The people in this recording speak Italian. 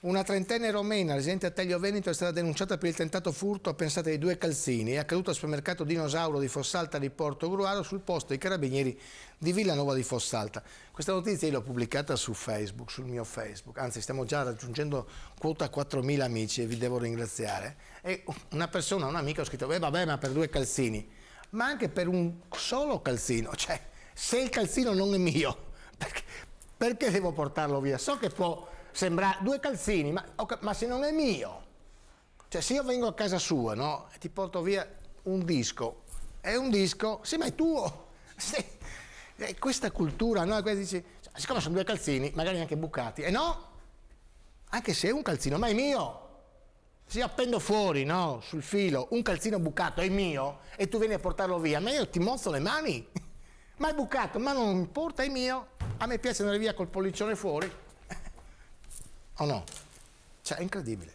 Una trentenne romena residente a Taglio Veneto è stata denunciata per il tentato furto a pensate di 2 calzini. È accaduto al supermercato Dinosauro di Fossalta di Porto Gruaro sul posto dei carabinieri di Villanova di Fossalta. Questa notizia io l'ho pubblicata su Facebook, sul mio Facebook, anzi stiamo già raggiungendo quota 4.000 amici e vi devo ringraziare. E una persona, un'amica ha scritto, vabbè, ma per 2 calzini, ma anche per un solo calzino, cioè se il calzino non è mio, perché devo portarlo via? So che può sembrare 2 calzini, ma se non è mio, cioè se io vengo a casa sua, no, e ti porto via un disco, è un disco, sì, ma è tuo. Sì. Questa cultura, no? Dici, siccome sono 2 calzini, magari anche bucati, e no, anche se è un calzino, ma è mio. Se io appendo fuori, no, sul filo, un calzino bucato è mio e tu vieni a portarlo via, ma io ti mozzo le mani. Ma è bucato, ma non importa, è mio. A me piace andare via col pollicione fuori. O no? Cioè, è incredibile.